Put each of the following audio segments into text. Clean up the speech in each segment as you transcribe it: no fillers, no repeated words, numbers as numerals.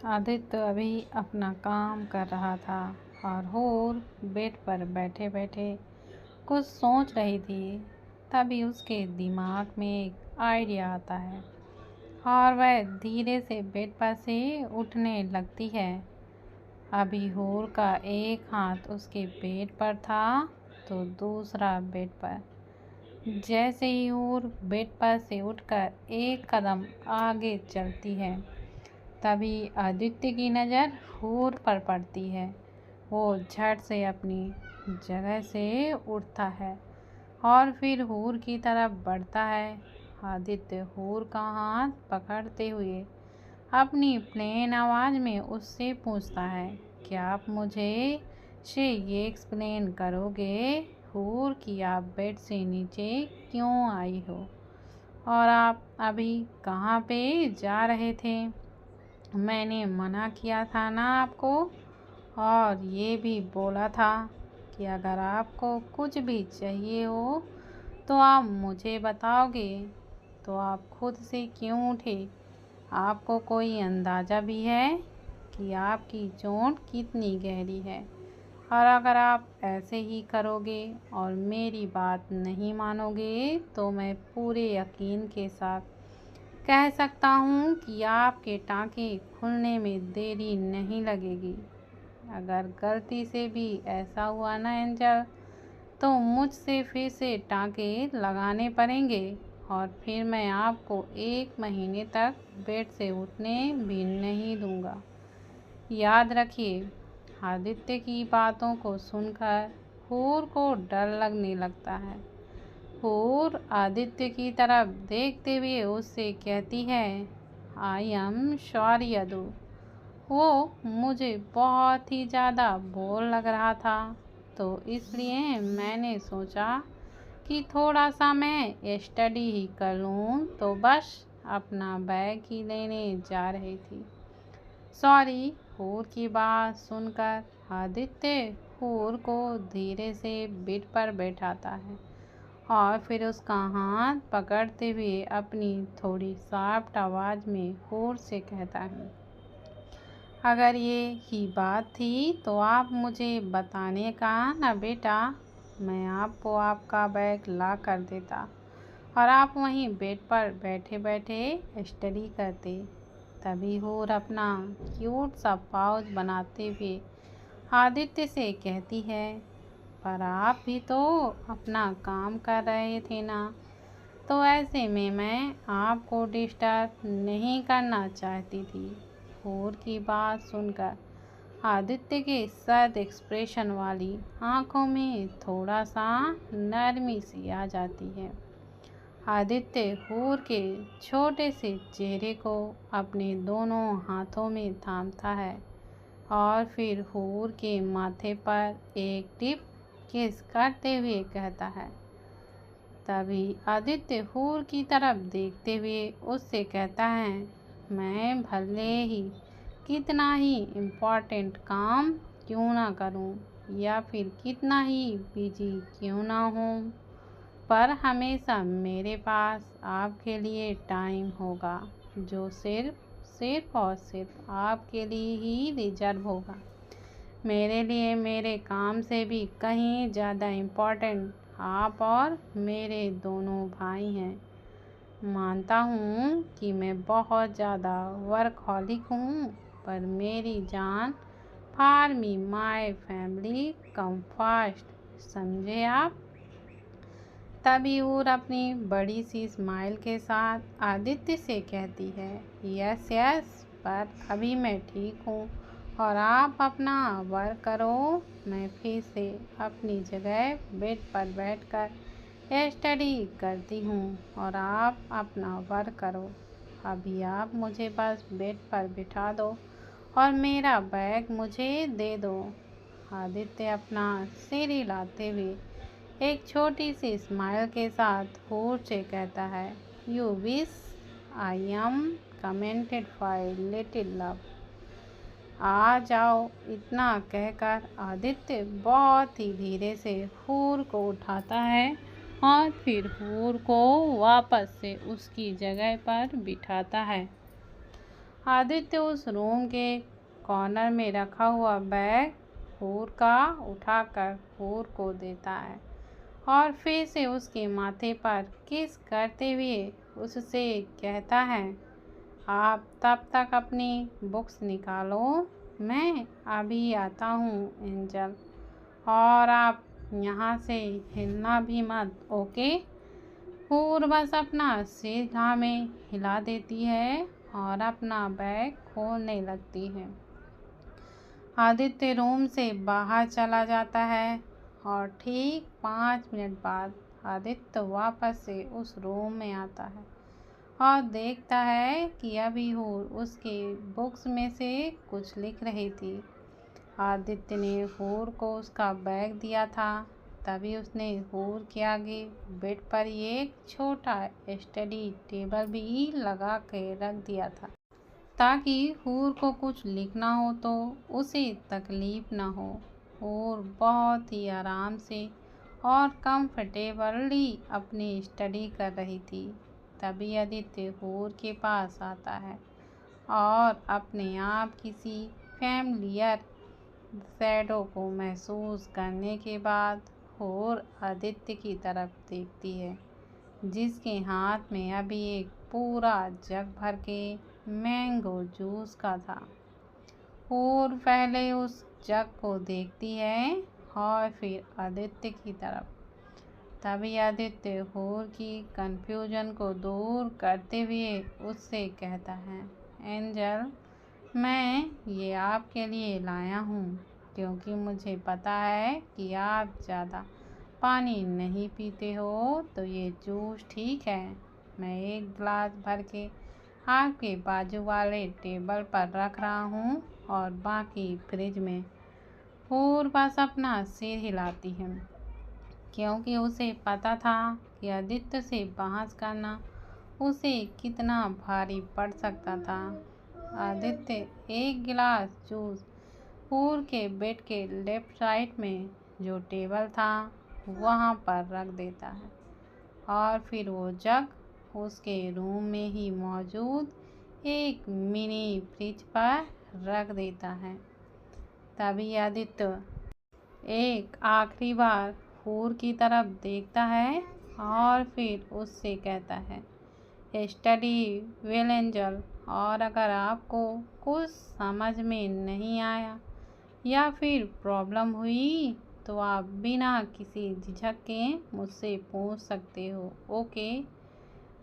आदित्य अभी अपना काम कर रहा था और हूर बेड पर बैठे बैठे कुछ सोच रही थी। तभी उसके दिमाग में एक आइडिया आता है और वह धीरे से बेड पर से उठने लगती है। अभी हूर का एक हाथ उसके बेड पर था तो दूसरा बेड पर। जैसे ही हूर बेड पर से उठकर एक कदम आगे चलती है, तभी आदित्य की नज़र हूर पर पड़ती है। वो झट से अपनी जगह से उठता है और फिर हूर की तरफ बढ़ता है। आदित्य हूर का हाथ पकड़ते हुए अपनी प्लेन आवाज़ में उससे पूछता है, क्या आप मुझे ये एक्सप्लेन करोगे हूर कि आप बेड से नीचे क्यों आई हो और आप अभी कहाँ पे जा रहे थे? मैंने मना किया था ना आपको, और ये भी बोला था कि अगर आपको कुछ भी चाहिए हो तो आप मुझे बताओगे। तो आप खुद से क्यों उठे? आपको कोई अंदाज़ा भी है कि आपकी चोट कितनी गहरी है? और अगर आप ऐसे ही करोगे और मेरी बात नहीं मानोगे तो मैं पूरे यकीन के साथ कह सकता हूँ कि आपके टाँके खुलने में देरी नहीं लगेगी। अगर गलती से भी ऐसा हुआ ना एंजल, तो मुझसे फिर से टाँके लगाने पड़ेंगे और फिर मैं आपको 1 महीने तक बेड से उठने भी नहीं दूँगा। याद रखिए। आदित्य की बातों को सुनकर हूर को डर लगने लगता है। हूर आदित्य की तरफ देखते हुए उससे कहती है, आई एम सॉरी अदु, वो मुझे बहुत ही ज़्यादा बोर लग रहा था, तो इसलिए मैंने सोचा कि थोड़ा सा मैं स्टडी ही कर लूँ, तो बस अपना बैग ही लेने जा रही थी। सॉरी। हूर की बात सुनकर आदित्य हूर को धीरे से बेड पर बैठाता है और फिर उसका हाथ पकड़ते हुए अपनी थोड़ी सॉफ्ट आवाज़ में हूर से कहता है, अगर ये ही बात थी तो आप मुझे बताने का ना बेटा, मैं आपको आपका बैग ला कर देता और आप वहीं बेड पर बैठे बैठे स्टडी करते। तभी हूर अपना क्यूट सा पाउच बनाते हुए आदित्य से कहती है, पर आप भी तो अपना काम कर रहे थे ना, तो ऐसे में मैं आपको डिस्टर्ब नहीं करना चाहती थी। हूर की बात सुनकर आदित्य के सद एक्सप्रेशन वाली आंखों में थोड़ा सा नरमी सी आ जाती है। आदित्य हूर के छोटे से चेहरे को अपने दोनों हाथों में थामता है और फिर हूर के माथे पर एक टिप किस करते हुए कहता है। तभी आदित्य हूर की तरफ देखते हुए उससे कहता है, मैं भले ही कितना ही इम्पोर्टेंट काम क्यों ना करूं या फिर कितना ही बिजी क्यों ना हूं, पर हमेशा मेरे पास आपके लिए टाइम होगा जो सिर्फ और सिर्फ आपके लिए ही रिजर्व होगा। मेरे लिए मेरे काम से भी कहीं ज़्यादा इम्पोर्टेंट आप और मेरे दोनों भाई हैं। मानता हूँ कि मैं बहुत ज़्यादा वर्कहॉलिक हूँ, पर मेरी जान for me my family come first, समझे आप? तभी हूर अपनी बड़ी सी स्माइल के साथ आदित्य से कहती है, यस यस, पर अभी मैं ठीक हूँ और आप अपना वर्क करो। मैं फिर से अपनी जगह बेड पर बैठकर स्टडी करती हूँ और आप अपना वर्क करो। अभी आप मुझे बस बेड पर बिठा दो और मेरा बैग मुझे दे दो। आदित्य अपना सिर हिलाते हुए एक छोटी सी स्माइल के साथ हूर से कहता है, you wish I am commented for little love. आ जाओ। इतना कहकर आदित्य बहुत ही धीरे से हूर को उठाता है और फिर हूर को वापस से उसकी जगह पर बिठाता है। आदित्य उस रूम के कॉर्नर में रखा हुआ बैग हूर का उठाकर हूर को देता है और फिर से उसके माथे पर किस करते हुए उससे कहता है, आप तब तक अपनी बुक्स निकालो, मैं अभी आता हूँ एंजल, और आप यहाँ से हिलना भी मत, ओके। हूर बस अपना सिर हाँ में हिला देती है और अपना बैग खोलने लगती है। आदित्य रूम से बाहर चला जाता है और ठीक 5 मिनट बाद आदित्य वापस से उस रूम में आता है और देखता है कि अभी हूर उसके बुक्स में से कुछ लिख रही थी। आदित्य ने हूर को उसका बैग दिया था, तभी उसने हूर के आगे बेड पर एक छोटा स्टडी टेबल भी लगा के रख दिया था, ताकि हूर को कुछ लिखना हो तो उसे तकलीफ ना हो। हूर बहुत ही आराम से और कंफर्टेबली अपनी स्टडी कर रही थी। तभी आदित्य हूर के पास आता है और अपने आप किसी फैमिलियर शैडो को महसूस करने के बाद हूर आदित्य की तरफ देखती है, जिसके हाथ में अभी एक पूरा जग भर के मैंगो जूस का था। हूर पहले उस जग को देखती है और फिर आदित्य की तरफ। तभी आदित्य हूर की कंफ्यूजन को दूर करते हुए उससे कहता है, एंजल, मैं ये आपके लिए लाया हूँ क्योंकि मुझे पता है कि आप ज़्यादा पानी नहीं पीते हो, तो ये जूस ठीक है। मैं एक गिलास भर के आपके बाजू वाले टेबल पर रख रहा हूँ और बाकी फ्रिज में। हूर बस अपना सिर हिलाती है क्योंकि उसे पता था कि आदित्य से बहस करना उसे कितना भारी पड़ सकता था। आदित्य एक गिलास जूस हूर के बेड के लेफ्ट साइड में जो टेबल था वहाँ पर रख देता है और फिर वो जग उसके रूम में ही मौजूद एक मिनी फ्रिज पर रख देता है। तभी आदित्य एक आखिरी बार हूर की तरफ देखता है और फिर उससे कहता है, स्टडी वेल एंजल, और अगर आपको कुछ समझ में नहीं आया या फिर प्रॉब्लम हुई तो आप बिना किसी झिझक के मुझसे पूछ सकते हो, ओके।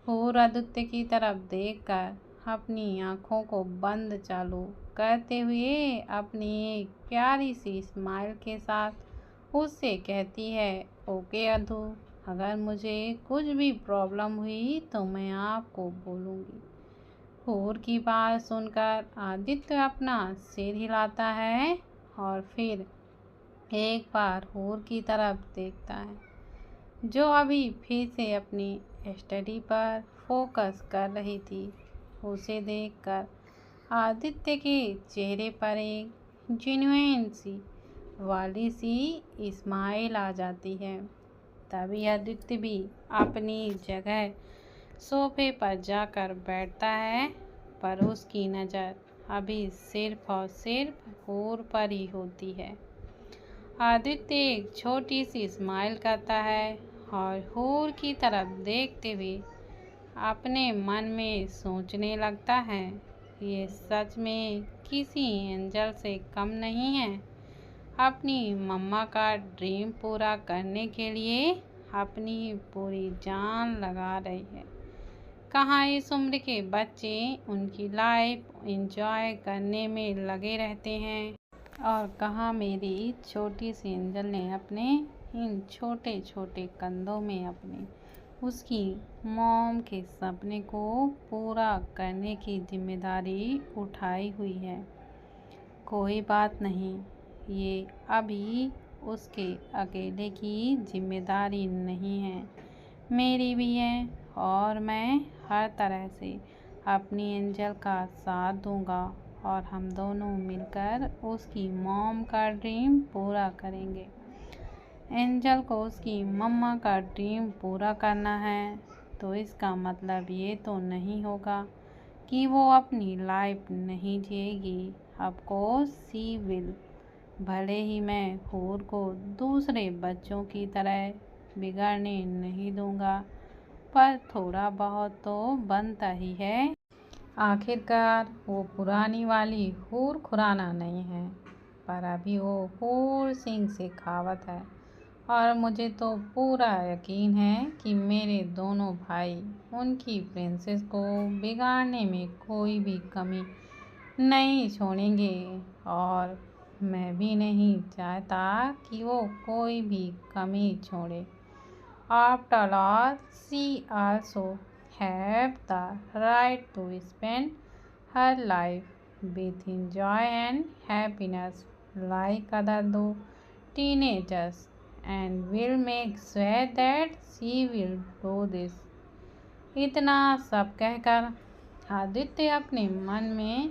हूर आदित्य की तरफ देखकर अपनी आँखों को बंद चालू करते हुए अपनी एक प्यारी सी स्माइल के साथ उससे कहती है, ओके अधू, अगर मुझे कुछ भी प्रॉब्लम हुई तो मैं आपको बोलूँगी। हूर की बात सुनकर आदित्य अपना सिर हिलाता है और फिर एक बार हूर की तरफ देखता है, जो अभी फिर से अपनी स्टडी पर फोकस कर रही थी। उसे देखकर आदित्य के चेहरे पर एक जेन्युइन सी वाली सी स्माइल आ जाती है। तभी आदित्य भी अपनी जगह सोफे पर जाकर बैठता है, पर उसकी नज़र अभी सिर्फ और सिर्फ हूर पर ही होती है। आदित्य एक छोटी सी स्माइल करता है और हूर की तरफ देखते हुए अपने मन में सोचने लगता है, ये सच में किसी एंजल से कम नहीं है। अपनी मम्मा का ड्रीम पूरा करने के लिए अपनी पूरी जान लगा रही है। कहाँ इस उम्र के बच्चे उनकी लाइफ एंजॉय करने में लगे रहते हैं, और कहाँ मेरी छोटी सी एंजल ने अपने इन छोटे छोटे कंधों में अपने उसकी मॉम के सपने को पूरा करने की जिम्मेदारी उठाई हुई है। कोई बात नहीं, ये अभी उसके अकेले की जिम्मेदारी नहीं है, मेरी भी है, और मैं हर तरह से अपनी एंजल का साथ दूंगा और हम दोनों मिलकर उसकी मॉम का ड्रीम पूरा करेंगे। एंजल को उसकी मम्मा का ड्रीम पूरा करना है तो इसका मतलब ये तो नहीं होगा कि वो अपनी लाइफ नहीं जिएगी। Of course she will. भले ही मैं हूर को दूसरे बच्चों की तरह बिगड़ने नहीं दूंगा, पर थोड़ा बहुत तो बनता ही है। आखिरकार वो पुरानी वाली हूर खुराना नहीं है, पर अभी वो हूर सिंह शेखावत है। और मुझे तो पूरा यकीन है कि मेरे दोनों भाई उनकी प्रिंसेस को बिगाड़ने में कोई भी कमी नहीं छोड़ेंगे, और मैं भी नहीं चाहता कि वो कोई भी कमी छोड़े। After all, she also have the right to spend her life with joy and happiness like other do teenagers, and will make sure that she will do this. इतना सब कहकर आदित्य अपने मन में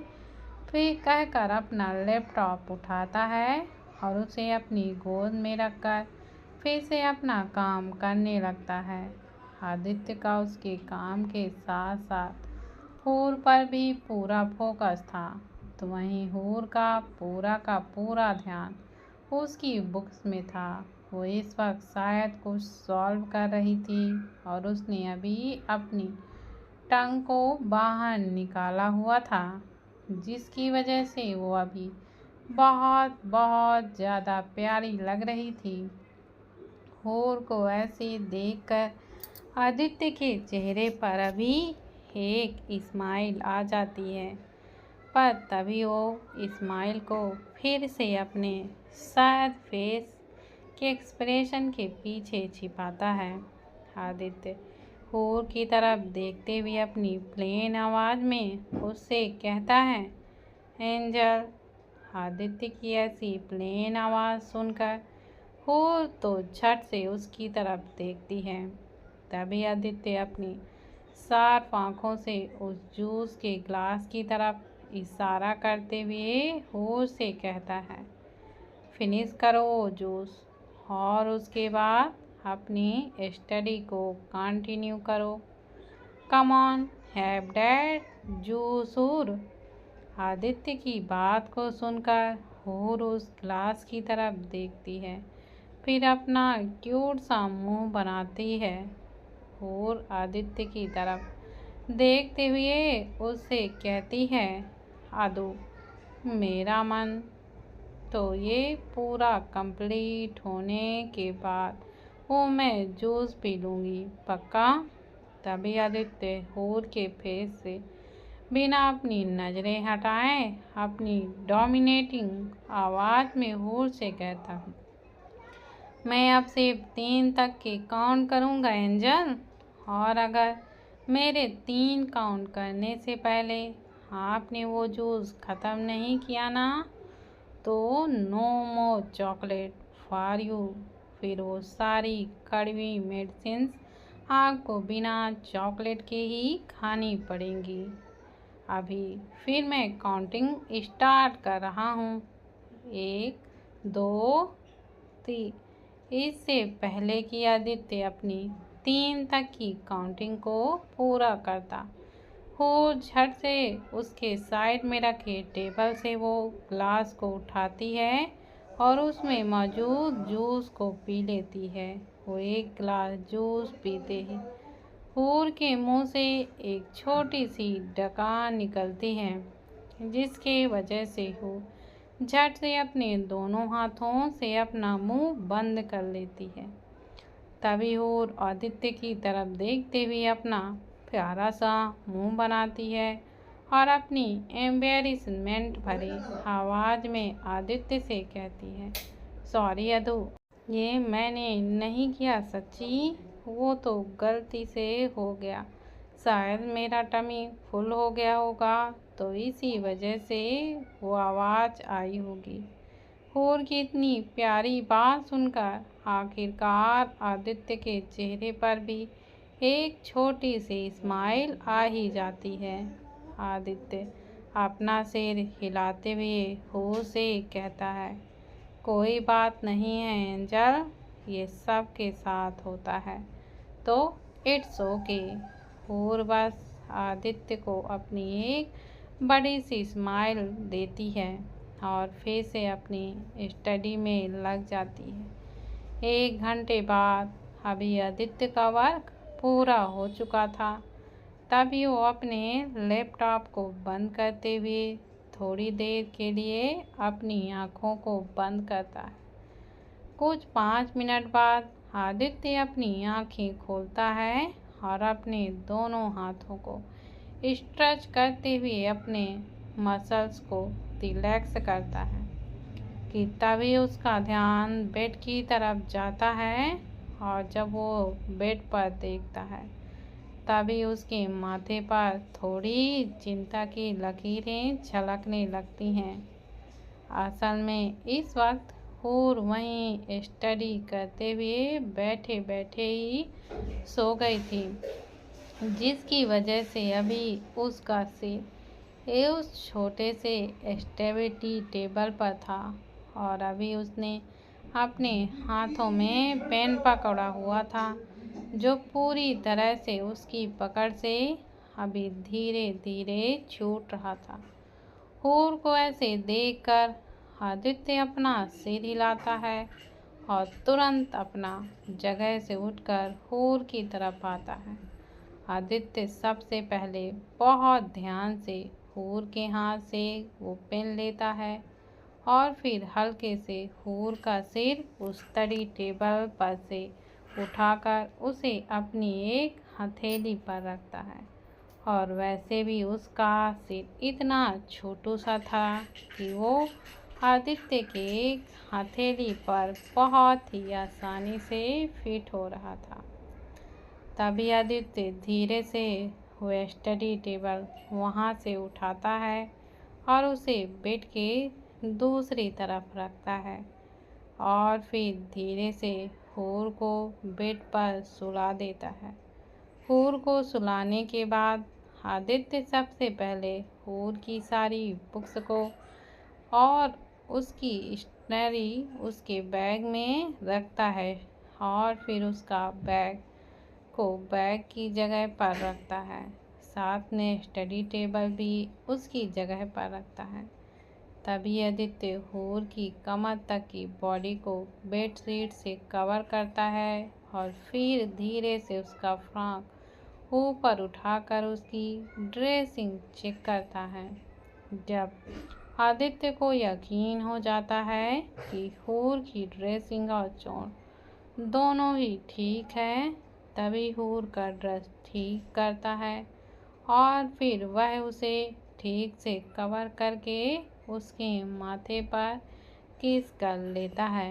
फिर कहकर अपना लैपटॉप उठाता है और उसे अपनी गोद में रखकर फिर से अपना काम करने लगता है। आदित्य का उसके काम के साथ साथ हूर पर भी पूरा फोकस था, तो वहीं हूर का पूरा ध्यान उसकी बुक्स में था। वो इस वक्त शायद कुछ सॉल्व कर रही थी और उसने अभी अपनी टंग को बाहर निकाला हुआ था, जिसकी वजह से वो अभी बहुत बहुत ज़्यादा प्यारी लग रही थी। हूर को ऐसे देखकर आदित्य के चेहरे पर अभी एक स्माइल आ जाती है, पर तभी वो स्माइल को फिर से अपने सैड फेस के एक्सप्रेशन के पीछे छिपाता है। आदित्य हूर की तरफ देखते हुए अपनी प्लेन आवाज़ में उससे कहता है, एंजल। आदित्य की ऐसी प्लेन आवाज़ सुनकर हूर तो झट से उसकी तरफ देखती है। तभी आदित्य अपनी शार्प आँखों से उस जूस के ग्लास की तरफ इशारा करते हुए हूर से कहता है, फिनिश करो वो जूस और उसके बाद अपनी स्टडी को कंटिन्यू करो। Come on, have that juice हूर। आदित्य की बात को सुनकर हूर उस ग्लास की तरफ देखती है, फिर अपना क्यूट सा मुंह बनाती है। हूर आदित्य की तरफ देखते हुए उससे कहती है, आदू, मेरा मन तो ये पूरा कंप्लीट होने के बाद वो मैं जूस पी लूँगी, पक्का। तभी आदित्य हूर के फेस से बिना अपनी नज़रें हटाए अपनी डोमिनेटिंग आवाज़ में हूर से कहता हूँ, मैं अब सिर्फ 3 तक के काउंट करूँगा एंजल, और अगर मेरे 3 काउंट करने से पहले आपने वो जूस ख़त्म नहीं किया ना, तो no more chocolate for you. फिर वो सारी कड़वी मेडिसिन्स आपको बिना चॉकलेट के ही खानी पड़ेंगी। अभी फिर मैं काउंटिंग स्टार्ट कर रहा हूँ, 1 2 3। इससे पहले कि आदित्य अपनी 3 तक की काउंटिंग को पूरा करता, हूर झट से उसके साइड में रखे टेबल से वो ग्लास को उठाती है और उसमें मौजूद जूस को पी लेती है। वो एक गिलास जूस पीते ही हूर के मुंह से एक छोटी सी डकार निकलती है, जिसके वजह से हूर झट से अपने दोनों हाथों से अपना मुंह बंद कर लेती है। तभी हूर आदित्य की तरफ देखते हुए अपना प्यारा सा मुंह बनाती है और अपनी एम्बेरसमेंट भरी आवाज़ में आदित्य से कहती है, सॉरी अदू, ये मैंने नहीं किया सच्ची, वो तो गलती से हो गया। शायद मेरा टमी फुल हो गया होगा, तो इसी वजह से वो आवाज़ आई होगी। हूर की इतनी प्यारी बात सुनकर आखिरकार आदित्य के चेहरे पर भी एक छोटी सी स्माइल आ ही जाती है। आदित्य अपना सिर हिलाते हुए हूर से कहता है, कोई बात नहीं है एंजल, ये सब के साथ होता है, तो इट्स ओके। हूर बस आदित्य को अपनी एक बड़ी सी स्माइल देती है और फिर से अपनी स्टडी में लग जाती है। 1 घंटे बाद अभी आदित्य का वर्क पूरा हो चुका था। तभी वो अपने लैपटॉप को बंद करते हुए थोड़ी देर के लिए अपनी आँखों को बंद करता है। कुछ 5 मिनट बाद आदित्य अपनी आँखें खोलता है और अपने दोनों हाथों को स्ट्रेच करते हुए अपने मसल्स को रिलैक्स करता है कि तभी उसका ध्यान बेड की तरफ जाता है और जब वो बेड पर देखता है तभी उसके माथे पर थोड़ी चिंता की लकीरें झलकने लगती हैं। असल में इस वक्त हूर वहीं स्टडी करते हुए बैठे बैठे ही सो गई थी, जिसकी वजह से अभी उसका सिर उस छोटे से स्टडी टेबल पर था और अभी उसने अपने हाथों में पेन पकड़ा हुआ था जो पूरी तरह से उसकी पकड़ से अभी धीरे धीरे छूट रहा था। हूर को ऐसे देखकर आदित्य अपना सिर हिलाता है और तुरंत अपना जगह से उठकर हूर की तरफ आता है। आदित्य सबसे पहले बहुत ध्यान से हूर के हाथ से वो पेन लेता है और फिर हल्के से हूर का सिर उस स्टडी टेबल पर से उठाकर उसे अपनी एक हथेली पर रखता है। और वैसे भी उसका सिर इतना छोटू सा था कि वो आदित्य के एक हथेली पर बहुत ही आसानी से फिट हो रहा था। तभी आदित्य धीरे से वो स्टडी टेबल वहाँ से उठाता है और उसे बेड के दूसरी तरफ रखता है और फिर धीरे से हूर को बेड पर सुला देता है। हूर को सुलाने के बाद आदित्य सबसे पहले हूर की सारी बुक्स को और उसकी स्टेशनरी उसके बैग में रखता है और फिर उसका बैग को बैग की जगह पर रखता है। साथ में स्टडी टेबल भी उसकी जगह पर रखता है। तभी आदित्य हूर की कमर तक की बॉडी को बेडशीट से कवर करता है और फिर धीरे से उसका फ्रॉक ऊपर उठाकर उसकी ड्रेसिंग चेक करता है। जब आदित्य को यकीन हो जाता है कि हूर की ड्रेसिंग और चोट दोनों ही ठीक है, तभी हूर का ड्रेस ठीक करता है और फिर वह उसे ठीक से कवर करके उसके माथे पर किस कर लेता है।